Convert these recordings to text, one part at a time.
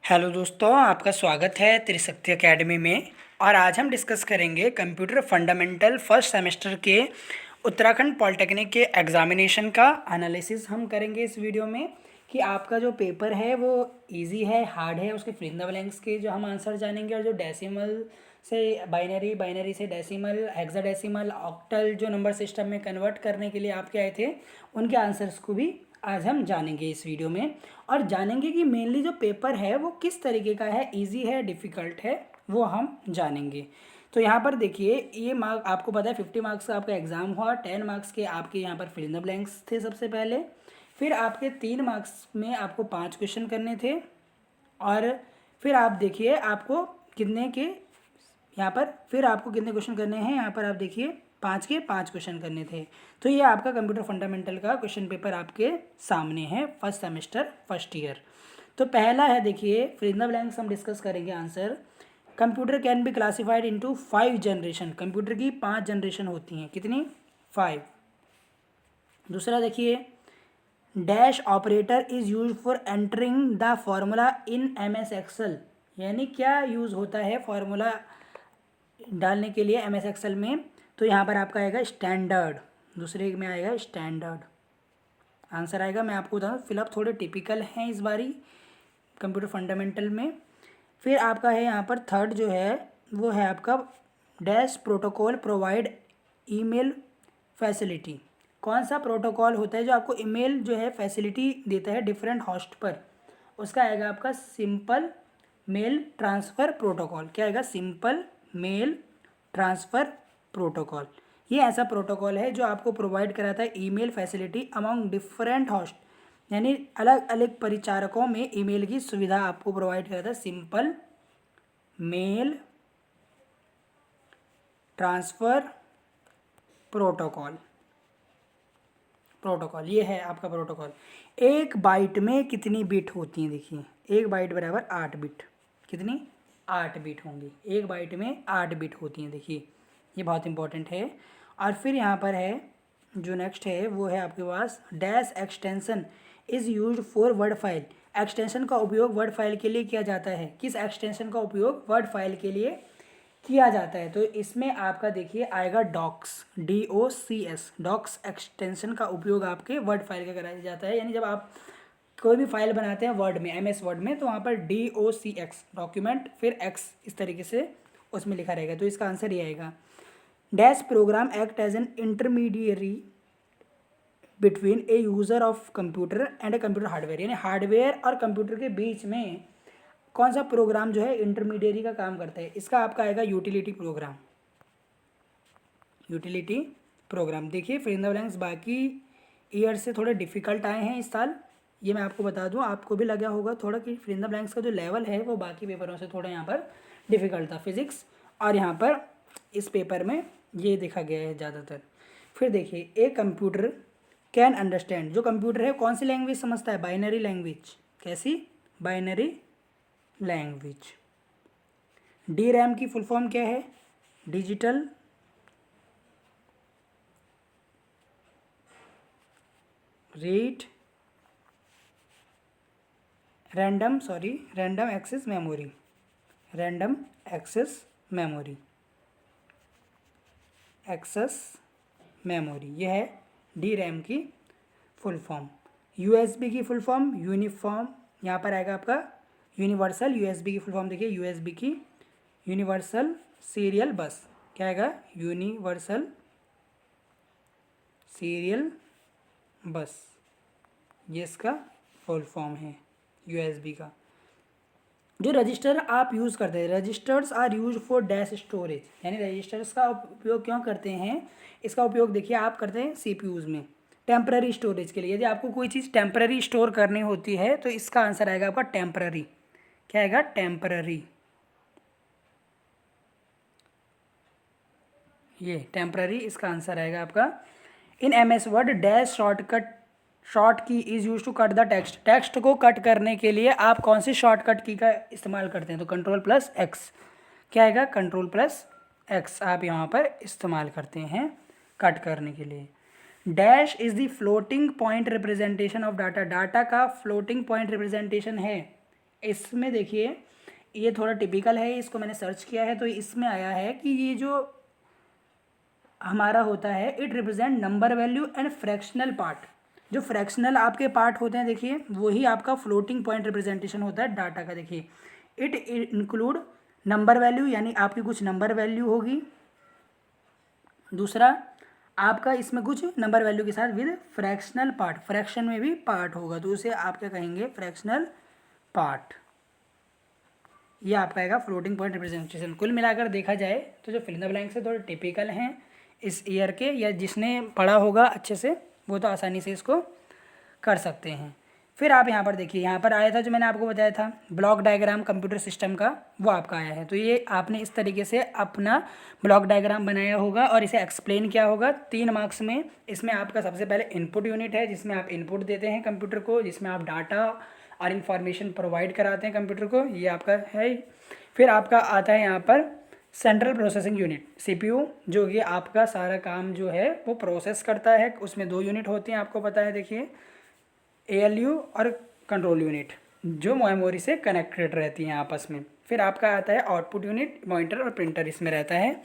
Hello दोस्तों, आपका स्वागत है त्रिशक्ति एकेडमी में। और आज हम डिस्कस करेंगे कंप्यूटर फंडामेंटल फर्स्ट सेमेस्टर के उत्तराखंड पॉलिटेक्निक के एग्जामिनेशन का एनालिसिस हम करेंगे इस वीडियो में कि आपका जो पेपर है वो इजी है, हार्ड है, उसके फिल इन द ब्लैंक्स के जो हम आंसर जानेंगे, और जो डेसिमल से बाइनरी, बाइनरी से डेसिमल, हेक्साडेसिमल, ऑक्टल जो नंबर सिस्टम में कन्वर्ट करने के लिए आपके आए थे, उनके आंसर्स को भी आज हम जानेंगे इस वीडियो में। और जानेंगे कि मेनली जो पेपर है वो किस तरीके का है, इजी है, डिफ़िकल्ट है, वो हम जानेंगे। तो यहाँ पर देखिए, ये मार्क आपको पता है 50 मार्क्स का आपका एग्ज़ाम हुआ। 10 मार्क्स के आपके यहाँ पर फिल इन द ब्लैंक्स थे सबसे पहले। फिर आपके 3 मार्क्स में आपको 5 क्वेश्चन करने थे। और फिर आप देखिए आपको कितने के यहाँ पर फिर आपको कितने क्वेश्चन करने हैं, यहाँ पर आप देखिए 5 के 5 क्वेश्चन करने थे। तो ये आपका कंप्यूटर फंडामेंटल का क्वेश्चन पेपर आपके सामने है, फर्स्ट सेमेस्टर फर्स्ट ईयर। तो पहला है, देखिए फिल इन द ब्लैंक्स हम डिस्कस करेंगे answer. Computer can be classified into 5 generation. Computer की 5 जनरेशन होती हैं, कितनी? 5। दूसरा देखिए, dash operator is use for entering the formula in M S Excel. यानी क्या यूज़ होता है फॉर्मूला डालने के लिए एम एस एक्सेल में? तो यहाँ पर आपका आएगा स्टैंडर्ड, दूसरे में आएगा स्टैंडर्ड आंसर आएगा। मैं आपको बताऊँ, फिलअप थोड़े टिपिकल हैं इस बारी कंप्यूटर फंडामेंटल में। फिर आपका है यहाँ पर थर्ड जो है वो है आपका dash protocol provide email facility. कौन सा प्रोटोकॉल होता है जो आपको ईमेल जो है फैसिलिटी देता है डिफरेंट होस्ट पर? उसका आएगा आपका सिंपल मेल ट्रांसफ़र प्रोटोकॉल। क्या आएगा? Simple mail transfer protocol. ये ऐसा प्रोटोकॉल है जो आपको प्रोवाइड कराता है email facility among different host, यानी अलग अलग परिचारकों में ईमेल की सुविधा आपको प्रोवाइड कराता है। सिंपल मेल ट्रांसफ़र प्रोटोकॉल ये है आपका प्रोटोकॉल। एक बाइट में कितनी बिट होती हैं? देखिए, एक बाइट बराबर 8 बिट। कितनी? 8 बिट होंगी। एक बाइट में 8 बिट होती हैं। देखिए, ये बहुत इंपॉर्टेंट है। और फिर यहाँ पर है जो नेक्स्ट है वो है आपके पास dash extension is use for word file. Extension का उपयोग वर्ड फाइल के लिए किया जाता है। किस एक्सटेंशन का उपयोग वर्ड फाइल के लिए किया जाता है? तो इसमें आपका देखिए आएगा डॉक्स, DOCS। डॉक्स एक्सटेंशन का उपयोग आपके वर्ड फाइल का कराया जाता है। यानी जब आप कोई भी फाइल बनाते हैं वर्ड में, MS वर्ड में, तो वहाँ पर DOCX डॉक्यूमेंट फिर X इस तरीके से उसमें लिखा रहेगा। तो इसका आंसर ये आएगा। Dash program act as an intermediary between a user of computer and a computer hardware. यानी हार्डवेयर और कंप्यूटर के बीच में कौन सा प्रोग्राम जो है इंटरमीडियरी का काम करता है? इसका आपका आएगा यूटिलिटी प्रोग्राम। Utility programme. देखिए, फिल इन द ब्लैंक्स बाकी ईयर से थोड़े डिफ़िकल्ट आए हैं इस साल। ये मैं आपको बता दूं, आपको भी लगा होगा थोड़ा कि फिल इन द ब्लैंक्स का जो लेवल है वो बाकी पेपरों से थोड़ा यहाँ पर डिफ़िकल्ट था, फिजिक्स। और यहाँ पर इस पेपर में ये देखा गया है ज़्यादातर। फिर देखिए, एक कंप्यूटर कैन अंडरस्टैंड। जो कंप्यूटर है कौन सी लैंग्वेज समझता है? Binary language. कैसी? Binary language. DRAM की फुल फॉर्म क्या है? Digital read random access memory. Random access memory, ये है DRAM की फुल फॉर्म। USB की फुल फॉर्म यूनिफॉर्म। यहाँ पर आएगा आपका यूनिवर्सल। USB की फुल फॉर्म देखिए, USB की यूनिवर्सल सीरियल बस। क्या आएगा? यूनिवर्सल सीरियल बस, ये इसका फुल फॉर्म है USB का। जो रजिस्टर आप यूज़ करते हैं, registers are use for dash storage. यानी रजिस्टर्स का उपयोग क्यों करते हैं? इसका उपयोग देखिए आप करते हैं CPUs में टेम्पररी स्टोरेज के लिए। यदि आपको कोई चीज़ टेम्पररी स्टोर करनी होती है तो इसका आंसर आएगा आपका टेम्पररी। क्या आएगा? टेम्पररी। ये टेम्पररी इसका आंसर आएगा आपका। In MS word dash short key is use to cut the text. Text को कट करने के लिए आप कौन सी शॉर्टकट की का इस्तेमाल करते हैं? तो Ctrl+X। क्या आएगा? Ctrl+X आप यहाँ पर इस्तेमाल करते हैं कट करने के लिए। Dash is the floating point representation of data. Data का फ्लोटिंग पॉइंट रिप्रेजेंटेशन है इसमें देखिए ये थोड़ा टिपिकल है, इसको मैंने सर्च किया है तो इसमें आया है कि ये जो हमारा होता है it represent number value and fractional part. जो फ्रैक्शनल आपके पार्ट होते हैं देखिए वही आपका फ्लोटिंग पॉइंट रिप्रेजेंटेशन होता है डाटा का। देखिए इट इंक्लूड नंबर वैल्यू यानी आपकी कुछ नंबर वैल्यू होगी, दूसरा आपका इसमें कुछ नंबर वैल्यू के साथ विद फ्रैक्शनल पार्ट, फ्रैक्शन में भी पार्ट होगा तो उसे आप क्या कहेंगे फ्रैक्शनल पार्ट। ये आपका आएगा फ्लोटिंग पॉइंट रिप्रेजेंटेशन। कुल मिलाकर देखा जाए तो जो फिल इन द ब्लैंक्स है थोड़े टिपिकल हैं इस ईयर के, या जिसने पढ़ा होगा अच्छे से वो तो आसानी से इसको कर सकते हैं। फिर आप यहाँ पर देखिए, यहाँ पर आया था जो मैंने आपको बताया था ब्लॉक डायग्राम कंप्यूटर सिस्टम का, वो आपका आया है। तो ये आपने इस तरीके से अपना ब्लॉक डायग्राम बनाया होगा और इसे एक्सप्लेन किया होगा 3 मार्क्स में। इसमें आपका सबसे पहले इनपुट यूनिट है जिसमें आप इनपुट देते हैं कंप्यूटर को, जिसमें आप डाटा और इन्फॉर्मेशन प्रोवाइड कराते हैं कंप्यूटर को, ये आपका है। फिर आपका आता है यहाँ पर सेंट्रल प्रोसेसिंग यूनिट सीपीयू, जो कि आपका सारा काम जो है वो प्रोसेस करता है। उसमें 2 यूनिट होती हैं आपको पता है, देखिए एएलयू और कंट्रोल यूनिट, जो मेमोरी से कनेक्टेड रहती हैं आपस में। फिर आपका आता है आउटपुट यूनिट, मॉनिटर और प्रिंटर इसमें रहता है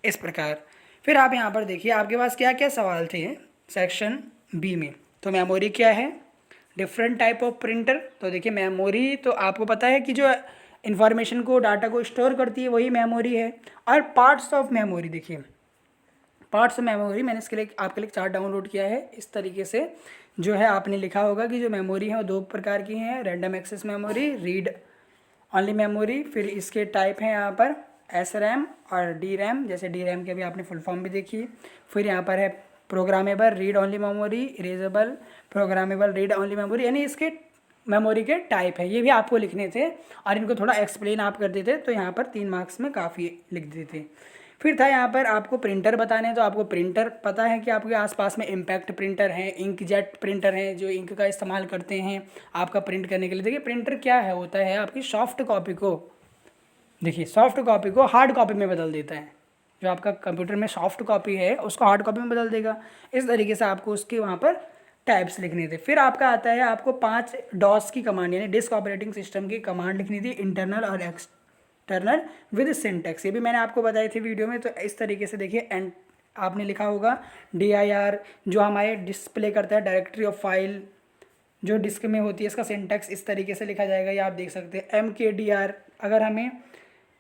इस प्रकार। फिर आप यहाँ पर देखिए आपके पास क्या क्या सवाल थे सेक्शन बी में। तो मेमोरी क्या है, डिफरेंट टाइप ऑफ प्रिंटर। तो देखिए मेमोरी तो आपको पता है कि जो इन्फॉर्मेशन को डाटा को स्टोर करती है वही मेमोरी है। और पार्ट्स ऑफ मेमोरी, देखिए पार्ट्स ऑफ मेमोरी मैंने इसके लिए आपके लिए चार्ट डाउनलोड किया है इस तरीके से। जो है आपने लिखा होगा कि जो मेमोरी है वो 2 प्रकार की हैं, random access memory, read only memory. फिर इसके टाइप हैं यहाँ पर एस रैम और डी रैम, जैसे डी रैम की अभी आपने फुल फॉर्म भी देखी। फिर यहाँ पर है programmable read only memory, erasable programmable read only memory, यानी इसके मेमोरी के टाइप है। ये भी आपको लिखने थे और इनको थोड़ा एक्सप्लेन आप कर देते तो यहाँ पर 3 मार्क्स में काफ़ी लिख देते। फिर था यहाँ पर आपको प्रिंटर बताने हैं, तो आपको प्रिंटर पता है कि आपके आसपास में इम्पैक्ट प्रिंटर हैं, इंकजेट प्रिंटर हैं जो इंक का इस्तेमाल करते हैं आपका प्रिंट करने के लिए। देखिए प्रिंटर क्या है, होता है आपकी सॉफ्ट कॉपी को, देखिए सॉफ्ट कॉपी को हार्ड कॉपी में बदल देता है। जो आपका कंप्यूटर में सॉफ्ट कॉपी है उसको हार्ड कॉपी में बदल देगा। इस तरीके से आपको उसके वहाँ पर टाइप्स लिखने थे। फिर आपका आता है आपको 5 डॉस की कमांड यानी डिस्क ऑपरेटिंग सिस्टम की कमांड लिखनी थी, इंटरनल और एक्सटर्नल विद सिंटैक्स। ये भी मैंने आपको बताई थी वीडियो में। तो इस तरीके से देखिए एंड आपने लिखा होगा DIR जो हमारे डिस्प्ले करता है डायरेक्टरी ऑफ फाइल जो डिस्क में होती है, इसका सिंटैक्स इस तरीके से लिखा जाएगा, ये आप देख सकते हैं। MKDR अगर हमें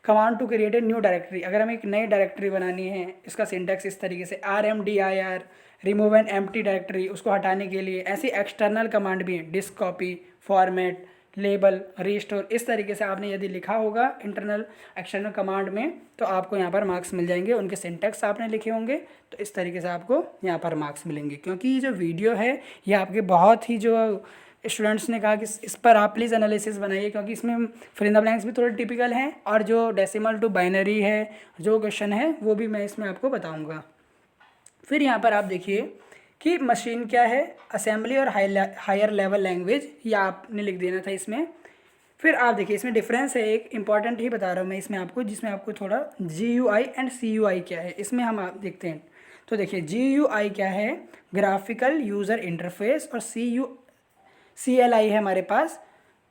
command to create a new directory, अगर हमें एक नई डायरेक्टरी बनानी है, इसका सिंटैक्स इस तरीके से। RMDIR remove an empty directory, उसको हटाने के लिए। ऐसी एक्सटर्नल कमांड भी है, disk copy, format, label, restore. इस तरीके से आपने यदि लिखा होगा इंटरनल एक्सटर्नल कमांड में तो आपको यहाँ पर मार्क्स मिल जाएंगे। उनके सिंटैक्स आपने लिखे होंगे तो इस तरीके से आपको यहाँ पर मार्क्स मिलेंगे। क्योंकि ये जो वीडियो है ये आपके बहुत ही जो स्टूडेंट्स ने कहा कि इस पर आप प्लीज़ एनालिसिस बनाइए, क्योंकि इसमें फिल इन द ब्लैंक्स भी थोड़े टिपिकल हैं और जो डेसिमल टू बाइनरी है जो क्वेश्चन है वो भी मैं इसमें आपको बताऊंगा। फिर यहाँ पर आप देखिए कि मशीन क्या है, असेंबली और हायर लेवल लैंग्वेज, ये आपने लिख देना था इसमें। फिर आप देखिए इसमें डिफरेंस है, एक इंपॉर्टेंट ही बता रहा हूँ मैं इसमें आपको, जिसमें आपको थोड़ा GUI एंड CUI क्या है इसमें हम आप देखते हैं। तो देखिए GUI क्या है, ग्राफिकल यूज़र इंटरफेस, और CLI है हमारे पास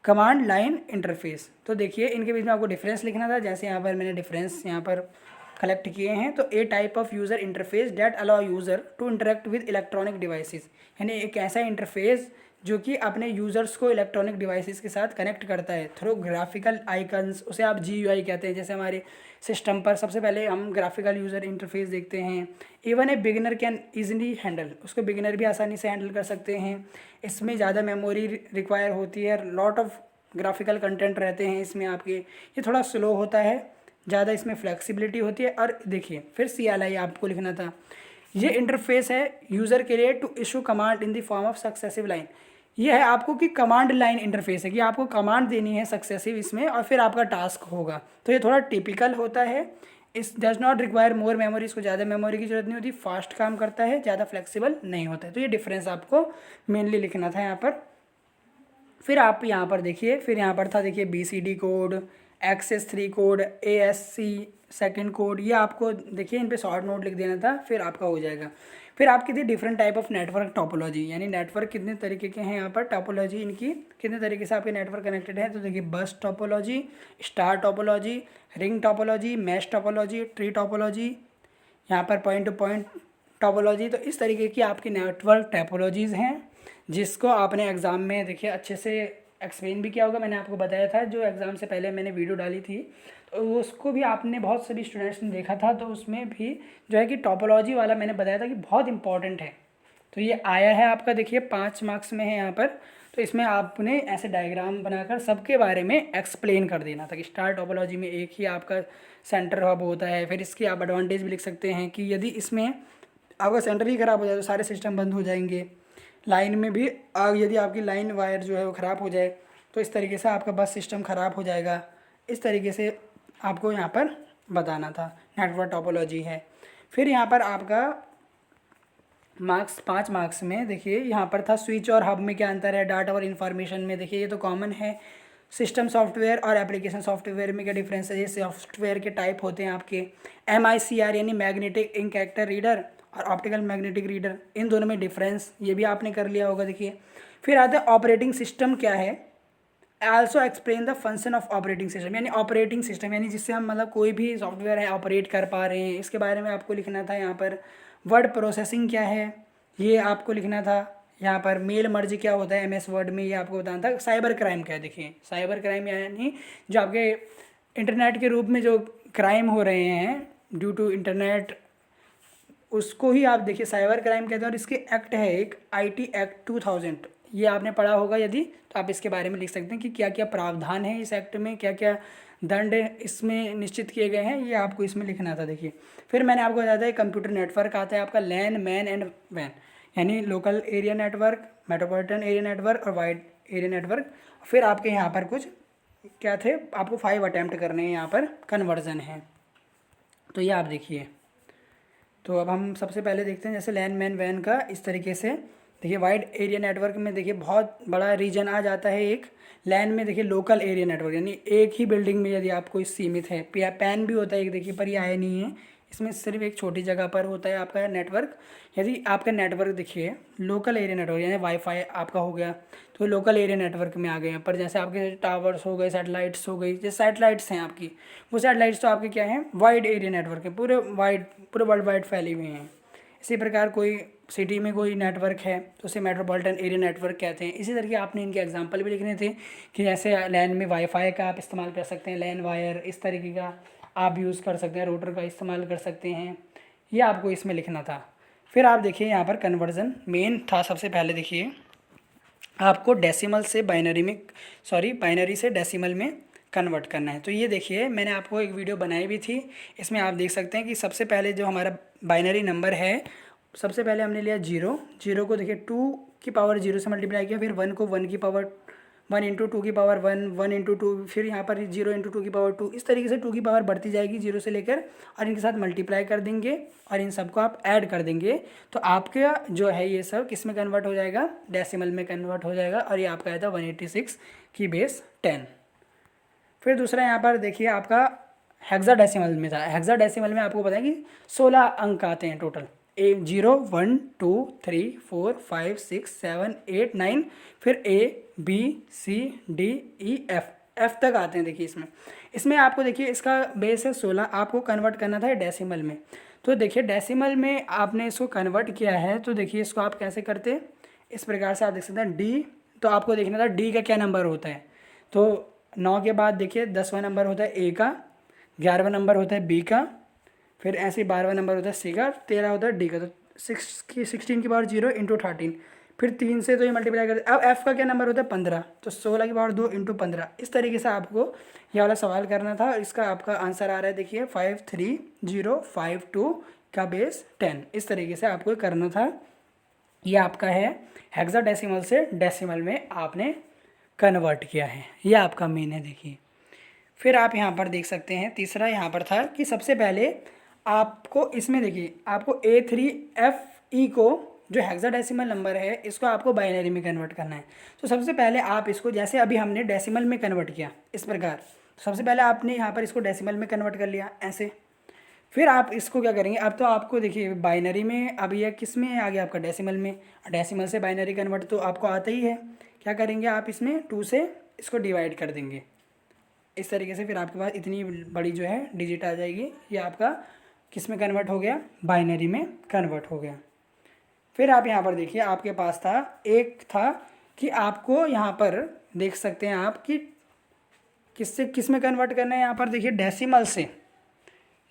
कमांड लाइन इंटरफेस। तो देखिए इनके बीच में आपको डिफरेंस लिखना था, जैसे यहाँ पर मैंने डिफरेंस यहाँ पर कलेक्ट किए हैं। तो a type of user interface that allow user to interact with electronic devices, यानी एक ऐसा इंटरफेस जो कि अपने यूज़र्स को इलेक्ट्रॉनिक डिवाइसेस के साथ कनेक्ट करता है थ्रू ग्राफिकल आइकन्स, उसे आप GUI कहते हैं। जैसे हमारे सिस्टम पर सबसे पहले हम ग्राफिकल यूज़र इंटरफेस देखते हैं। Even a beginner can easily handle, उसको बिगिनर भी आसानी से हैंडल कर सकते हैं। इसमें ज़्यादा मेमोरी रिक्वायर होती है, लॉट ऑफ ग्राफिकल कंटेंट रहते हैं इसमें आपके, ये थोड़ा स्लो होता है, ज़्यादा इसमें फ्लेक्सिबिलिटी होती है। और देखिए फिर CLI आपको लिखना था, ये इंटरफेस है यूज़र के लिए to issue command in the form of successive line. ये है आपको कि कमांड लाइन इंटरफेस है कि आपको कमांड देनी है सक्सेसिव इसमें और फिर आपका टास्क होगा। तो ये थोड़ा टिपिकल होता है, इस does not require more memory, इसको ज़्यादा मेमोरी की जरूरत नहीं होती, फास्ट काम करता है, ज़्यादा फ्लेक्सिबल नहीं होता है। तो ये डिफरेंस आपको मेनली लिखना था यहाँ पर। फिर आप यहाँ पर देखिए, फिर यहाँ पर था देखिए BCD code, XS3 code, ASC second code, ये आपको देखिए इन पे शॉर्ट नोट लिख देना था, फिर आपका हो जाएगा। फिर आपकी थी different type of network topology, यानी नेटवर्क कितने तरीके के हैं यहाँ पर, टोपोलॉजी इनकी कितने तरीके से आपके नेटवर्क कनेक्टेड है। तो देखिए बस topology, star topology, ring topology, mesh topology, tree topology, यहाँ पर पॉइंट टू पॉइंट टोपोलॉजी। तो इस तरीके की आपकी नेटवर्क टोपोलॉजीज़ हैं जिसको आपने एग्ज़ाम में देखिए अच्छे से एक्सप्लेन भी किया होगा। मैंने आपको बताया था जो एग्ज़ाम से पहले मैंने वीडियो डाली थी, तो उसको भी आपने बहुत सभी स्टूडेंट्स ने देखा था। तो उसमें भी जो है कि टोपोलॉजी वाला मैंने बताया था कि बहुत इंपॉर्टेंट है। तो ये आया है आपका, देखिए 5 मार्क्स में है यहाँ पर। तो इसमें आपने ऐसे डायग्राम बनाकर सबके बारे में एक्सप्लेन कर देना था कि स्टार टोपोलॉजी में एक ही आपका सेंटर हब होता है। फिर इसकी आप एडवांटेज भी लिख सकते हैं कि यदि इसमें आपका सेंटर ही ख़राब हो जाए तो सारे सिस्टम बंद हो जाएंगे। लाइन में भी यदि आपकी लाइन वायर जो है वो ख़राब हो जाए तो इस तरीके से आपका बस सिस्टम ख़राब हो जाएगा। इस तरीके से आपको यहाँ पर बताना था, नेटवर्क टोपोलॉजी है। फिर यहाँ पर आपका मार्क्स 5 मार्क्स में देखिए यहाँ पर था स्विच और हब में क्या अंतर है, डाटा और इन्फॉर्मेशन में देखिए ये तो कॉमन है। सिस्टम सॉफ्टवेयर और एप्लीकेशन सॉफ्टवेयर में क्या डिफरेंस है, ये सॉफ्टवेयर के टाइप होते हैं आपके। MICR यानी मैग्नेटिक इंक कैरेक्टर रीडर और ऑप्टिकल मैग्नेटिक रीडर, इन दोनों में डिफरेंस ये भी आपने कर लिया होगा। देखिए फिर आता है ऑपरेटिंग सिस्टम क्या है, also explain the function of operating system, यानी ऑपरेटिंग सिस्टम यानी जिससे हम मतलब कोई भी सॉफ्टवेयर है ऑपरेट कर पा रहे हैं, इसके बारे में आपको लिखना था। यहाँ पर वर्ड प्रोसेसिंग क्या है ये आपको लिखना था। यहाँ पर मेल मर्ज क्या होता है MS वर्ड में ये आपको बताना था। साइबर क्राइम क्या है, देखिए साइबर क्राइम यानी जो आपके इंटरनेट के रूप में जो क्राइम हो रहे हैं ड्यू टू इंटरनेट, उसको ही आप देखिए साइबर क्राइम कहते हैं। और इसके एक्ट है एक IT एक्ट 2000, ये आपने पढ़ा होगा यदि, तो आप इसके बारे में लिख सकते हैं कि क्या क्या प्रावधान है इस एक्ट में, क्या क्या दंड इसमें निश्चित किए गए हैं, ये आपको इसमें लिखना था। देखिए फिर मैंने आपको बताया था कंप्यूटर नेटवर्क आता है आपका लैन, मैन एंड वैन, यानी local area network, metropolitan area network और वाइड एरिया नेटवर्क। फिर आपके यहाँ पर कुछ क्या थे, आपको 5 अटैम्प्ट करने हैं, यहाँ पर कन्वर्जन है। तो ये आप देखिए। तो अब हम सबसे पहले देखते हैं जैसे लैन, मैन, वैन का इस तरीके से। देखिए वाइड एरिया नेटवर्क में देखिए बहुत बड़ा रीजन आ जाता है एक। लैन में देखिए लोकल एरिया नेटवर्क यानी एक ही बिल्डिंग में यदि आपको सीमित है। पैन भी होता है एक देखिए, पर ये आया नहीं है, इसमें सिर्फ एक छोटी जगह पर होता है आपका नेटवर्क। यदि आपका नेटवर्क देखिए लोकल एरिया नेटवर्क यानी वाईफाई आपका हो गया तो लोकल एरिया नेटवर्क में आ गए हैं। पर जैसे आपके टावर्स हो गए, सैटेलाइट्स हो गई, जैसे सैटेलाइट्स हैं आपकी, वो सैटेलाइट्स तो आपके क्या हैं, वाइड एरिया नेटवर्क है, पूरे वर्ल्ड वाइड फैली हुई हैं। इसी प्रकार कोई सिटी में कोई नेटवर्क है तो उसे मेट्रोपॉलिटन एरिया नेटवर्क कहते हैं। इसी तरीके आपने इनके एग्जांपल भी लिखने थे कि जैसे लैन में वाईफाई का आप इस्तेमाल कर सकते हैं, लैन वायर इस तरीके का आप यूज़ कर सकते हैं, रूटर का इस्तेमाल कर सकते हैं, ये आपको इसमें लिखना था। फिर आप देखिए यहाँ पर कन्वर्जन मेन था। सबसे पहले देखिए आपको डेसिमल से बाइनरी से डेसिमल में कन्वर्ट करना है। तो ये देखिए मैंने आपको एक वीडियो बनाई भी थी, इसमें आप देख सकते हैं कि सबसे पहले जो हमारा बाइनरी नंबर है, सबसे पहले हमने लिया 0 को देखिए 2 की पावर 0 से मल्टीप्लाई किया, फिर 1 को 1 की पावर 1 इंटू 2 की पावर 1, 1 इंटू 2, फिर यहाँ पर 0 इंटू 2 की पावर 2, इस तरीके से 2 की पावर बढ़ती जाएगी 0 से लेकर, और इनके साथ मल्टीप्लाई कर देंगे और इन सबको आप ऐड कर देंगे। तो आपका जो है ये सब किस में कन्वर्ट हो जाएगा, डेसिमल में कन्वर्ट हो जाएगा। और ये आपका आया था 186 की बेस 10। फिर दूसरा यहाँ पर देखिए आपका हेक्साडेसिमल में था। हेक्साडेसिमल में आपको पता है कि 16 अंक आते हैं टोटल, 0 1 2 3 4 5 6 7 8 9, फिर ABCDEF तक आते हैं। देखिए इसमें आपको देखिए इसका बेस है 16, आपको कन्वर्ट करना था डेसिमल में। तो देखिए डेसिमल में आपने इसको कन्वर्ट किया है, तो देखिए इसको आप कैसे करते, इस प्रकार से आप देख सकते हैं D, तो आपको देखना था D का क्या नंबर होता है। तो 9 के बाद देखिए 10वां नंबर होता है A का, 11वां नंबर होता है B का, फिर ऐसे 12वां नंबर होता है C का, 13 होता है D का। तो 16 की पावर 0 इंटू 13, फिर 3 से तो ये मल्टीप्लाई करते। अब F का क्या नंबर होता है 15, तो 16 की पावर 2 इंटू 15। इस तरीके से आपको ये वाला सवाल करना था। इसका आपका आंसर आ रहा है देखिए 53052 का बेस 10। इस तरीके से आपको करना था। ये आपका है हेक्साडेसिमल से डेसिमल में आपने कन्वर्ट किया है, ये आपका मेन है। देखिए फिर आप यहाँ पर देख सकते हैं तीसरा यहाँ पर था कि सबसे पहले आपको इसमें देखिए आपको A3FE को जो हेक्साडेसिमल नंबर है इसको आपको बाइनरी में कन्वर्ट करना है। तो सबसे पहले आप इसको जैसे अभी हमने डेसिमल में कन्वर्ट किया इस प्रकार, तो सबसे पहले आपने यहाँ पर इसको डेसिमल में कन्वर्ट कर लिया ऐसे। फिर आप इसको क्या करेंगे, अब तो आपको देखिए बाइनरी में, अब यह किस में आ गया आपका डेसिमल में, डेसिमल से बाइनरी कन्वर्ट तो आपको आता ही है। क्या करेंगे आप इसमें 2 से इसको डिवाइड कर देंगे इस तरीके से, फिर आपके पास इतनी बड़ी जो है डिजिट आ जाएगी। ये आपका किस में कन्वर्ट हो गया, बाइनरी में कन्वर्ट हो गया। फिर आप यहाँ पर देखिए आपके पास था एक था कि आपको यहाँ पर देख सकते हैं आप कि किससे किस में कन्वर्ट करना है। यहाँ पर देखिए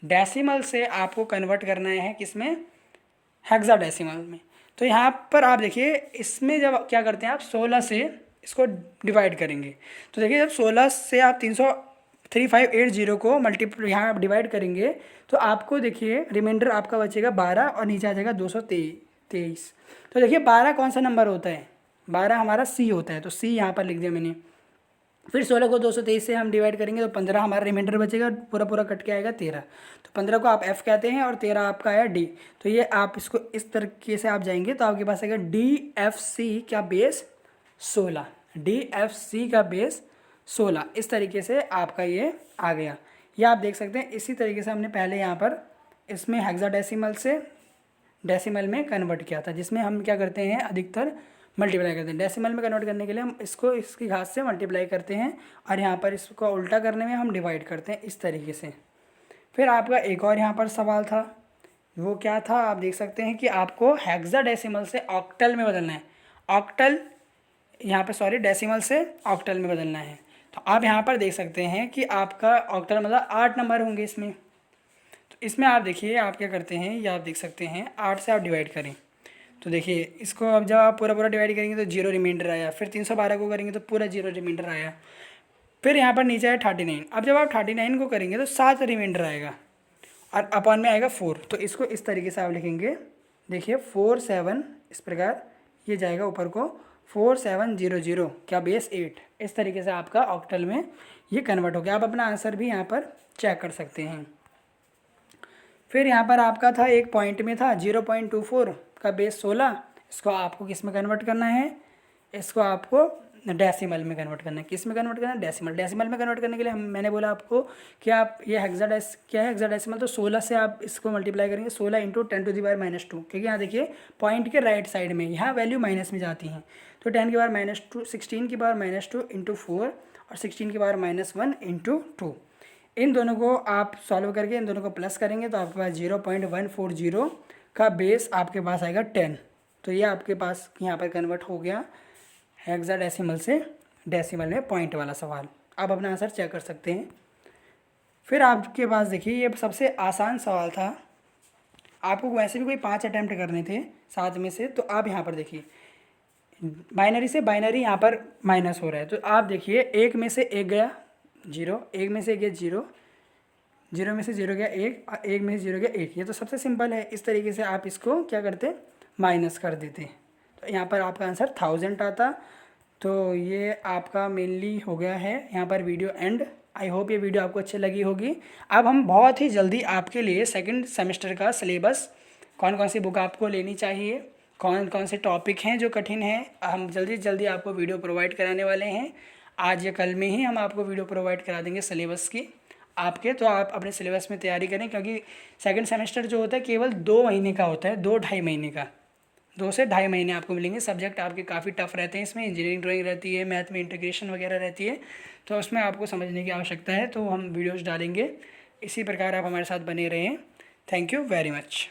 डेसिमल से आपको कन्वर्ट करना है किस में, हेक्साडेसिमल में। तो यहाँ पर आप देखिए इसमें जब क्या करते हैं आप 16 से इसको डिवाइड करेंगे, तो देखिए जब 16 से आप 3580 को मल्टीप्लाई यहाँ डिवाइड करेंगे तो आपको देखिए रिमाइंडर आपका बचेगा 12 और नीचे आ जाएगा 223। तो देखिए 12 कौन सा नंबर होता है, 12 हमारा सी होता है, तो सी यहाँ पर लिख दिया मैंने। फिर 16 को 223 से हम डिवाइड करेंगे तो 15 हमारा रिमाइंडर बचेगा, पूरा पूरा कट के आएगा 13। तो 15 को आप एफ कहते हैं और 13 आपका आया डी। तो ये आप इसको इस तरीके से आप जाएंगे तो आपके पास आएगा डी एफ सी का बेस 16, डी एफ सी का बेस 16। इस तरीके से आपका ये आ गया। ये आप देख सकते हैं इसी तरीके से हमने पहले यहाँ पर इसमें हेक्साडेसिमल से डेसिमल में कन्वर्ट किया था, जिसमें हम क्या करते हैं अधिकतर मल्टीप्लाई करते हैं। डेसिमल में कन्वर्ट करने के लिए हम इसको इसकी घात से मल्टीप्लाई करते हैं और यहाँ पर इसको उल्टा करने में हम डिवाइड करते हैं इस तरीके से। फिर आपका एक और यहाँ पर सवाल था, वो क्या था आप देख सकते हैं कि आपको हेक्साडेसिमल से ऑक्टल में बदलना है। ऑक्टल यहाँ पर सॉरी डेसिमल से ऑक्टल में बदलना है। तो आप यहाँ पर देख सकते हैं कि आपका ऑक्टल मतलब 8 नंबर होंगे इसमें। तो इसमें आप देखिए आप क्या करते हैं, ये आप देख सकते हैं 8 से आप डिवाइड करें तो देखिए इसको अब जब आप पूरा पूरा डिवाइड करेंगे तो 0 रिमाइंडर आया। फिर 312 को करेंगे तो पूरा 0 रिमाइंडर आया। फिर यहाँ पर नीचे आया 39। अब जब आप 39 को करेंगे तो 7 रिमाइंडर आएगा और अपॉन में आएगा 4। तो इसको इस तरीके से आप लिखेंगे, देखिए 4 7 इस प्रकार ये जाएगा ऊपर को 4700 क्या बेस 8। इस तरीके से आपका ऑक्टल में ये कन्वर्ट हो गया। आप अपना आंसर भी यहाँ पर चेक कर सकते हैं। फिर यहाँ पर आपका था एक पॉइंट में था 0.24 का बेस 16। इसको आपको किस में कन्वर्ट करना है, इसको आपको डेसिमल में कन्वर्ट करना है। किस में कन्वर्ट करना है, डेसिमल में कन्वर्ट करने के लिए मैंने बोला आपको कि आप ये क्या है हेक्साडेसिमल, तो 16 से आप इसको मल्टीप्लाई करेंगे 16 इंटू 10⁻²। क्योंकि यहाँ देखिए पॉइंट के राइट साइड में यहाँ वैल्यू माइनस में जाती हैं, तो 10⁻², 16⁻² इंटू 4 और 16⁻1 इंटू 2। इन दोनों को आप सॉल्व करके इन दोनों को प्लस करेंगे तो आपके पास 0.140 का बेस आपके पास आएगा 10। तो ये आपके पास यहाँ पर कन्वर्ट हो गया हेक्साडेसिमल से डेसिमल में पॉइंट वाला सवाल। आप अपना आंसर चेक कर सकते हैं। फिर आपके पास देखिए ये सबसे आसान सवाल था, आपको वैसे भी कोई 5 अटैम्प्ट करने थे 7 में से। तो आप यहाँ पर देखिए बाइनरी से बाइनरी यहाँ पर माइनस हो रहा है, तो आप देखिए 1 में से 1 गया 0, 1 में से 1 गया 0, 0 में से 0 गया 1 और 1 में से 0 गया 1। ये तो सबसे सिंपल है। इस तरीके से आप इसको क्या करते माइनस कर देते, तो यहाँ पर आपका आंसर 1000 आता। तो ये आपका मेनली हो गया है यहाँ पर वीडियो एंड। आई होप ये वीडियो आपको अच्छी लगी होगी। अब हम बहुत ही जल्दी आपके लिए सेकंड सेमेस्टर का सिलेबस, कौन कौन सी बुक आपको लेनी चाहिए, कौन कौन से टॉपिक हैं जो कठिन हैं, हम जल्दी जल्दी आपको वीडियो प्रोवाइड कराने वाले हैं। आज या कल में ही हम आपको वीडियो प्रोवाइड करा देंगे सिलेबस की आपके। तो आप अपने सिलेबस में तैयारी करें, क्योंकि सेकंड सेमेस्टर जो होता है केवल 2 महीने का होता है, 2-2.5 महीने का, 2 से 2.5 महीने आपको मिलेंगे। सब्जेक्ट आपके काफ़ी टफ रहते हैं, इसमें इंजीनियरिंग ड्राइंग रहती है, मैथ में इंटीग्रेशन वगैरह रहती है, तो उसमें आपको समझने की आवश्यकता है। तो हम वीडियोज़ डालेंगे, इसी प्रकार आप हमारे साथ बने रहें। Thank you very much.